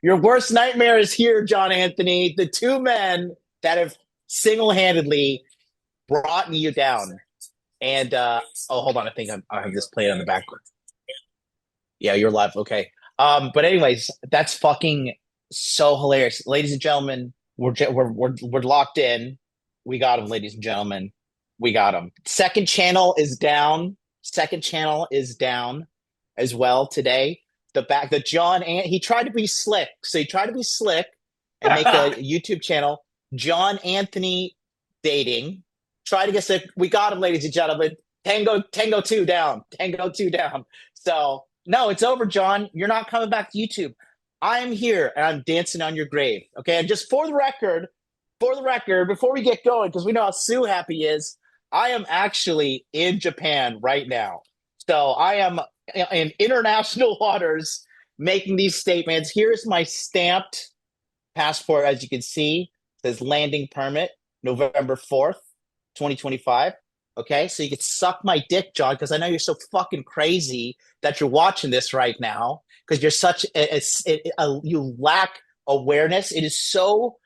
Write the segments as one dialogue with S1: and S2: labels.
S1: Your worst nightmare is here, John Anthony. The two men that have single-handedly brought you down. And oh, hold on, I have this played on the background. Yeah, you're live. Okay. But anyways, that's fucking so hilarious, ladies and gentlemen. We're locked in. We got him, ladies and gentlemen. We got him. Second channel is down. Second channel is down as well today. The John and he tried to be slick. So he tried to be slick and make a YouTube channel. John Anthony dating. Try to get sick. We got him, ladies and gentlemen. Tango two down. Tango two down. So no, it's over, John. You're not coming back to YouTube. I am here and I'm dancing on your grave. Okay. And just for the record, before we get going, because we know how Sue happy is, I am actually in Japan right now. So I am in international waters making these statements. Here's my stamped passport, as you can see. It says landing permit, November 4th, 2025. Okay, so you could suck my dick, John, because I know you're so fucking crazy that you're watching this right now because you're such you lack awareness. It is so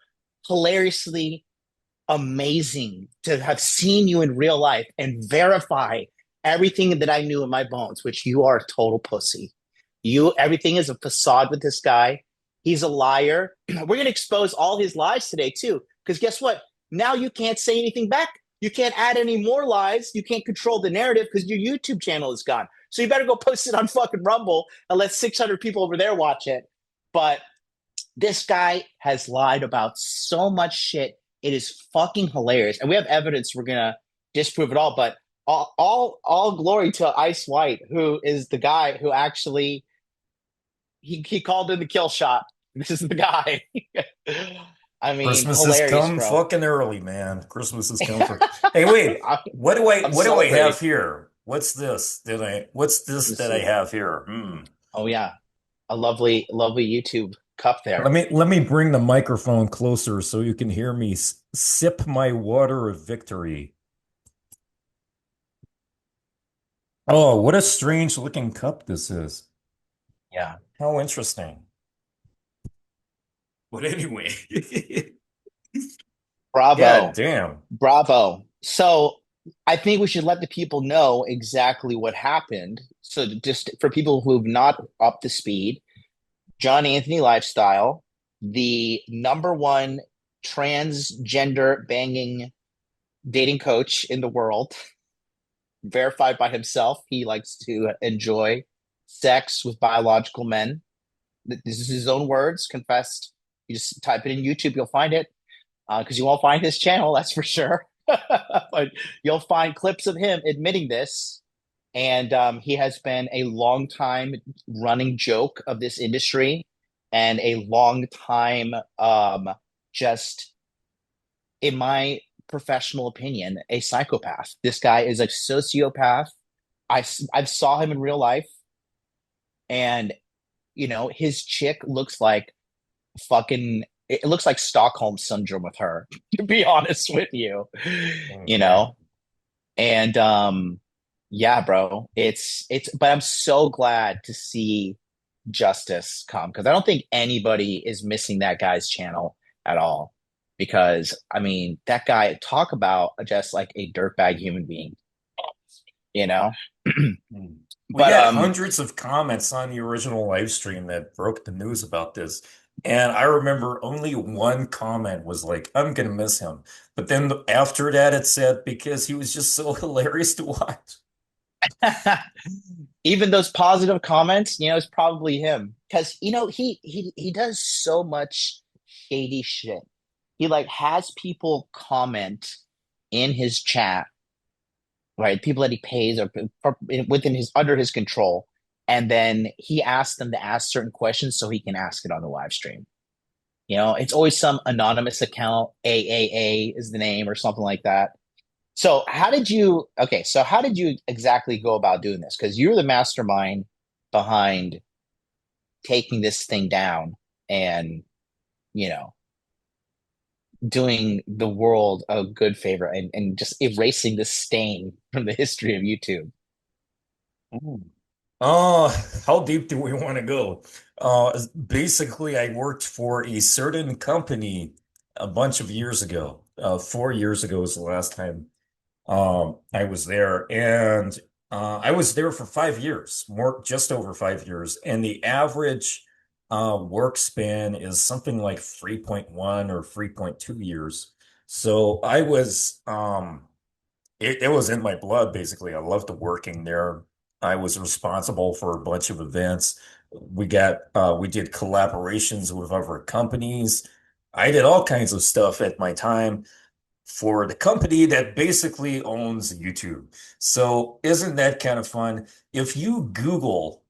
S1: hilariously amazing to have seen you in real life and verify everything that I knew in my bones, which you are a total pussy. Everything is a facade with this guy. He's a liar. We're going to expose all his lies today, too, because guess what? Now you can't say anything back. You can't add any more lies. You can't control the narrative because your YouTube channel is gone. So you better go post it on fucking Rumble and let 600 people over there watch it. But this guy has lied about so much shit. It is fucking hilarious. And we have evidence we're going to disprove it all. But all glory to Ice White, who is the guy who actually he called in the kill shot. This is the guy. I mean,
S2: Christmas has
S1: hilarious,
S2: come
S1: bro.
S2: fucking early, man. Christmas has come for. Hey, wait.
S1: I'm, I'm
S2: What do I
S1: celebrating.
S2: have here? What's
S1: Let
S2: this
S1: me
S2: that I
S1: see.
S2: have here? Hmm.
S1: Oh yeah, a lovely, lovely YouTube cup there.
S2: Let me bring the microphone closer so you can hear me sip my water of victory. Oh, what a strange looking cup this is.
S1: Yeah,
S2: How interesting. But anyway, yeah,
S1: bravo,
S2: damn.
S1: bravo. So I think we should let the people know exactly what happened. So just for people who've not up to speed, John Anthony Lifestyle, the number one transgender banging dating coach in the world, verified by himself. He likes to enjoy sex with biological men. This is his own words, confessed. You just type it in YouTube, you'll find it. Because you won't find his channel, that's for sure. But you'll find clips of him admitting this. And he has been a long time running joke of this industry and a long time, just in my professional opinion, a psychopath. This guy is a sociopath. I've saw him in real life, and his chick looks like fucking. It looks like Stockholm syndrome with her. To be honest with you, you
S2: Okay.
S1: know, and yeah, bro, it's. But I'm so glad to see justice come because I don't think anybody is missing that guy's channel at all. Because I mean, that guy talk about just like a dirtbag human being, you know.
S2: Hmm. We
S1: But
S2: got hundreds of comments on the original live stream that broke the news about this. And I remember only one comment was like, I'm gonna miss him. But then after that, it said because he was just so hilarious to watch.
S1: even those positive comments, it's probably him because he does so much shady shit. He like has people comment in his chat, right? People that he pays or within his under his control, and then he asks them to ask certain questions so he can ask it on the live stream. It's always some anonymous account. AAA is the name or something like that. So how did you exactly go about doing this? Because you're the mastermind behind taking this thing down and, you know, doing the world a good favor and just erasing the stain from the history of YouTube.
S2: Ooh. Uh, how deep do we want to go? Basically, I worked for a certain company a bunch of years ago. 4 years ago was the last time I was there, and I was there for 5 years, more just over 5 years, and the average work span is something like 3.1 or 3.2 years. So it was in my blood, basically. I loved working there. I was responsible for a bunch of events. We did collaborations with other companies. I did all kinds of stuff at my time for the company that basically owns YouTube. So isn't that kind of fun? If you Google,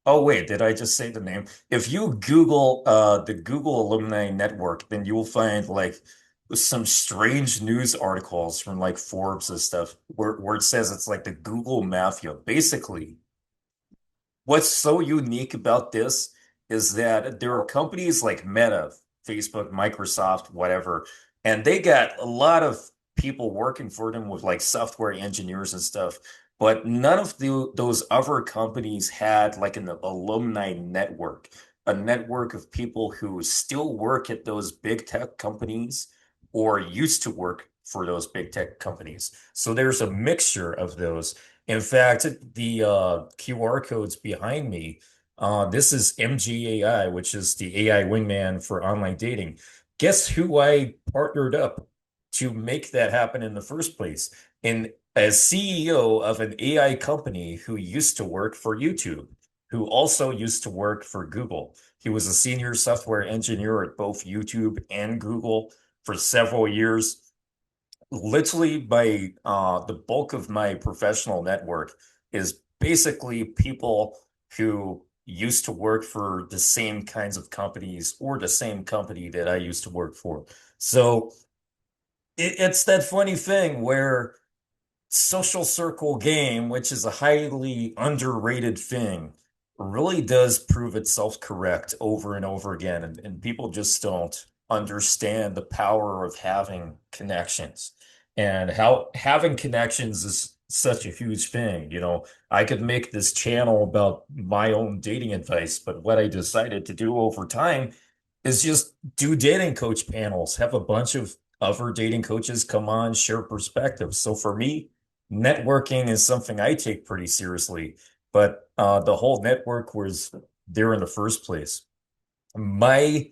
S2: oh wait, did I just say the name? If you Google the Google Alumni Network, then you will find like some strange news articles from like Forbes and stuff where it says it's like the Google Mafia. Basically, what's so unique about this is that there are companies like Meta, Facebook, Microsoft, whatever, and they got a lot of people working for them with like software engineers and stuff. But none of those other companies had like an alumni network, a network of people who still work at those big tech companies or used to work for those big tech companies. So there's a mixture of those. In fact, the QR codes behind me, this is MGAI, which is the AI wingman for online dating. Guess who I partnered up to make that happen in the first place? And as CEO of an AI company who used to work for YouTube, who also used to work for Google. He was a senior software engineer at both YouTube and Google for several years. Literally, the bulk of my professional network is basically people who used to work for the same kinds of companies or the same company that I used to work for. So it's that funny thing where social circle game, which is a highly underrated thing, really does prove itself correct over and over again. And people just don't understand the power of having connections and how having connections is such a huge thing. I could make this channel about my own dating advice, but what I decided to do over time is just do dating coach panels, have a bunch of other dating coaches come on, share perspectives. So for me, networking is something I take pretty seriously, but the whole network was there in the first place. My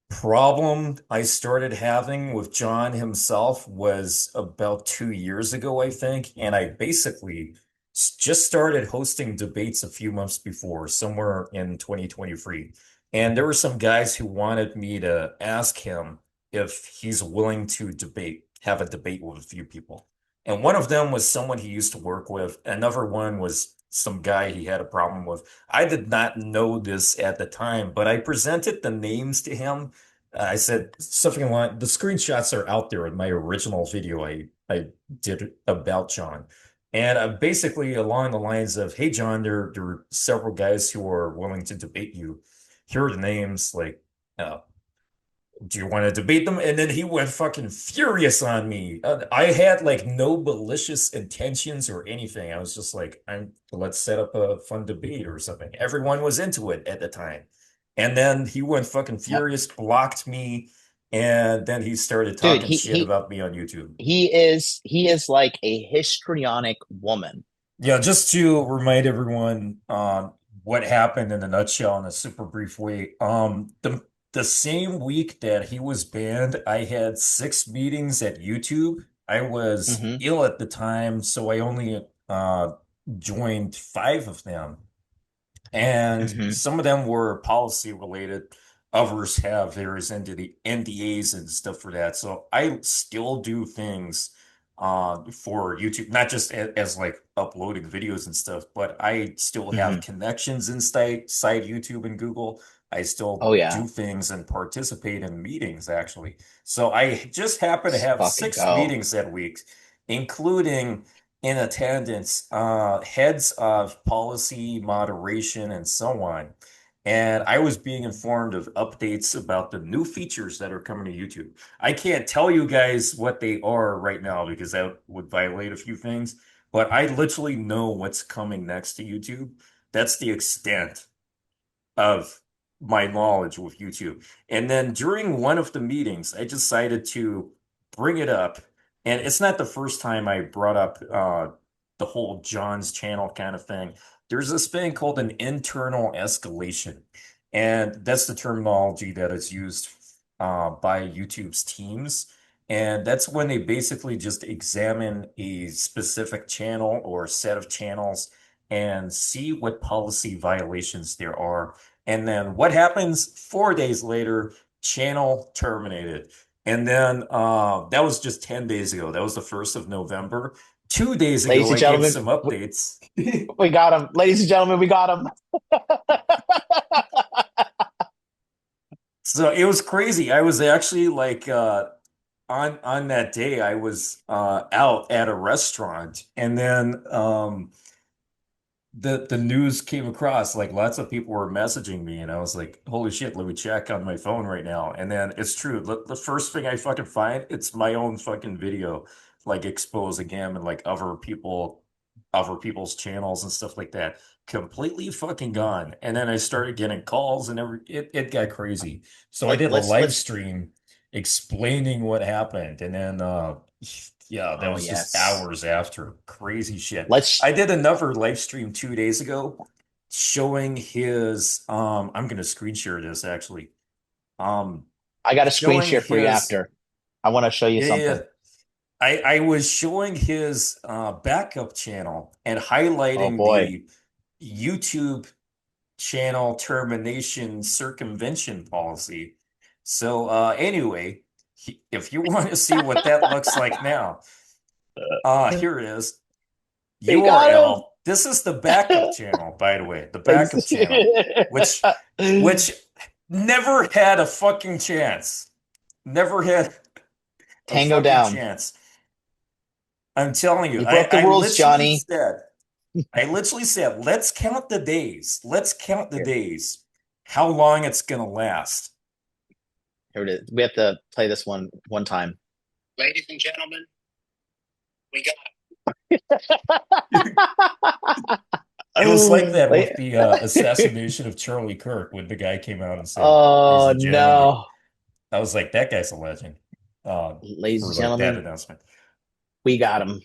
S2: problem I started having with John himself was about 2 years ago, I think, and I basically just started hosting debates a few months before, somewhere in 2023. And there were some guys who wanted me to ask him if he's willing to have a debate with a few people. And one of them was someone he used to work with. Another one was some guy he had a problem with. I did not know this at the time, but I presented the names to him. I said something along the screenshots are out there in my original video I did about John. And basically along the lines of, hey, John, there are several guys who are willing to debate you. Here are the names. Like, uh, do you want to debate them? And then he went fucking furious on me. I had like no malicious intentions or anything. I was just like, let's set up a fun debate or something. Everyone was into it at the time. And then he went fucking
S1: Yep.
S2: furious, blocked me, and then he started
S1: Dude,
S2: talking shit about me on YouTube.
S1: he is like a histrionic woman.
S2: Yeah, just to remind everyone what happened in a nutshell in a super brief way. The same week that he was banned, I had 6 meetings at YouTube. I was
S1: Hmm.
S2: ill at the time, so I only joined 5 of them. And
S1: Hmm.
S2: some of them were policy related. Others have various NDAs and stuff for that. So I still do things for YouTube, not just as like uploading videos and stuff, but I still have
S1: Hmm.
S2: connections inside YouTube and Google. I still
S1: Oh yeah,
S2: do things and participate in meetings actually. So I just happen to
S1: let's
S2: have
S1: fucking
S2: six
S1: go.
S2: meetings that week, including in attendance, heads of policy, moderation, and so on. And I was being informed of updates about the new features that are coming to YouTube. I can't tell you guys what they are right now because that would violate a few things, but I literally know what's coming next to YouTube. That's the extent of my knowledge with YouTube. And then during one of the meetings, I decided to bring it up. And it's not the first time I brought up the whole John's channel kind of thing. There's this thing called an internal escalation. And that's the terminology that is used by YouTube's teams. And that's when they basically just examine a specific channel or set of channels and see what policy violations there are. And then what happens 4 days later? Channel terminated. And then that was just 10 days ago. That was the 1st of November. 2 days
S1: Ladies
S2: ago,
S1: and
S2: I gave
S1: gentlemen,
S2: some updates.
S1: we got him. Ladies and gentlemen, we got him.
S2: So it was crazy. I was actually like on that day, I was out at a restaurant, and then the news came across. Like lots of people were messaging me, and I was like, "Holy shit, let me check on my phone right now." And then it's true. The first thing I fucking find, it's my own fucking video, like exposing him and like other people's channels and stuff like that. Completely fucking gone. And then I started getting calls, and it got crazy. So I did a live
S1: Let's.
S2: stream explaining what happened, and then yeah, that
S1: Oh
S2: was just
S1: yes.
S2: hours after. Crazy shit. I
S1: Let's.
S2: did another live stream 2 days ago showing his I'm gonna screen share this actually.
S1: I got a screen
S2: Showing
S1: share for you
S2: his
S1: after. I want to show you
S2: yeah, yeah, yeah.
S1: something.
S2: I was showing his backup channel and
S1: Oh
S2: highlighting
S1: boy.
S2: the YouTube channel termination circumvention policy. So anyway, if you want to see what that looks like now, here it is.
S1: We got
S2: URL. This is the backup
S1: him.
S2: channel, by the way, the backup channel, which which never had a fucking chance. Never had a
S1: Tango
S2: fucking
S1: down.
S2: chance. I'm telling you,
S1: You broke the rules, Johnny.
S2: I literally said, let's count the days. Let's count the days. How long it's gonna last.
S1: Here it is. We have to play this one time. Ladies and gentlemen, we got
S2: It was like that
S1: Like-
S2: with the assassination of Charlie Kirk when the guy came out and said, "Ladies
S1: oh
S2: and gentlemen."
S1: no.
S2: I was like, that guy's a legend.
S1: Ladies
S2: For
S1: and
S2: like that
S1: gentlemen,
S2: announcement.
S1: we got him.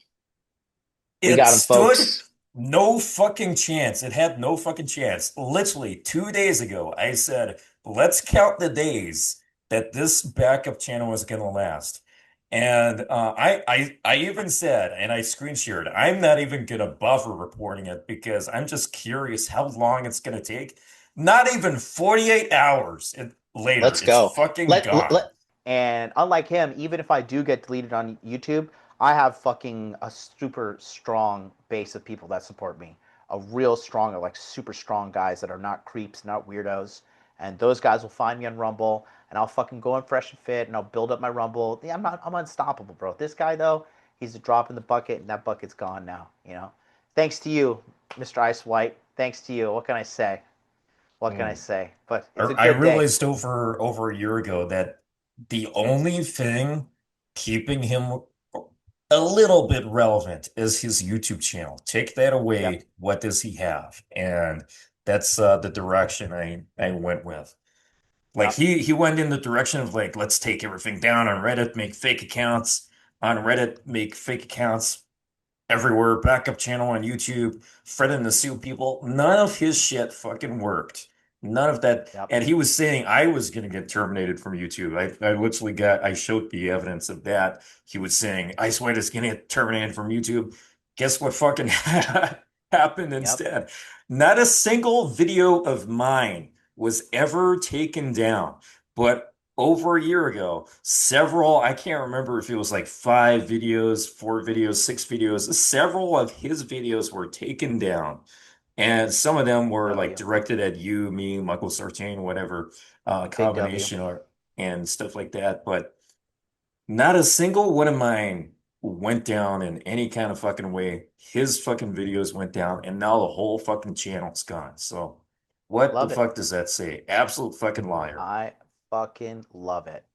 S1: We
S2: It
S1: got him,
S2: stood
S1: folks.
S2: no fucking chance. It had no fucking chance. Literally 2 days ago, I said, let's count the days that this backup channel is gonna last. And I even said, and I screen shared, I'm not even gonna bother reporting it because I'm just curious how long it's gonna take. Not even 48 hours later,
S1: Let's
S2: it's
S1: go.
S2: fucking gone.
S3: And unlike him, even if I do get deleted on YouTube, I have fucking a super strong base of people that support me. A real strong, like super strong guys that are not creeps, not weirdos. And those guys will find me on Rumble, and I'll fucking go in fresh and fit, and I'll build up my Rumble. Yeah, I'm unstoppable, bro. This guy though, he's a drop in the bucket, and that bucket's gone now. You know, thanks to you, Mr. Ice White. Thanks to you. What can I say? What can I say? But it's a
S2: I
S3: good day.
S2: realized over a year ago that the only thing keeping him a little bit relevant is his YouTube channel. Take that
S3: Yep.
S2: away, what does he have? And that's the direction I went with. Like
S3: Yep.
S2: he went in the direction of like, let's take everything down on Reddit, make fake accounts on Reddit, make fake accounts everywhere, backup channel on YouTube, threatening to sue people. None of his shit fucking worked. None of that.
S3: Yep.
S2: And he was saying I was going to get terminated from YouTube. I literally I showed the evidence of that. He was saying Ice White is going to get terminated from YouTube. Guess what fucking happened
S3: Yep.
S2: instead? Not a single video of mine was ever taken down. But over a year ago, several, I can't remember if it was like 5 videos, 4 videos, 6 videos, several of his videos were taken down. And some of them were like
S3: W.
S2: directed at you, me, Michael Sartain, whatever,
S3: Big W.
S2: combination or and stuff like that. But not a single one of mine went down in any kind of fucking way. His fucking videos went down, and now the whole fucking channel's gone. So what the
S3: Love it.
S2: fuck does that say? Absolute fucking liar.
S3: I fucking love it.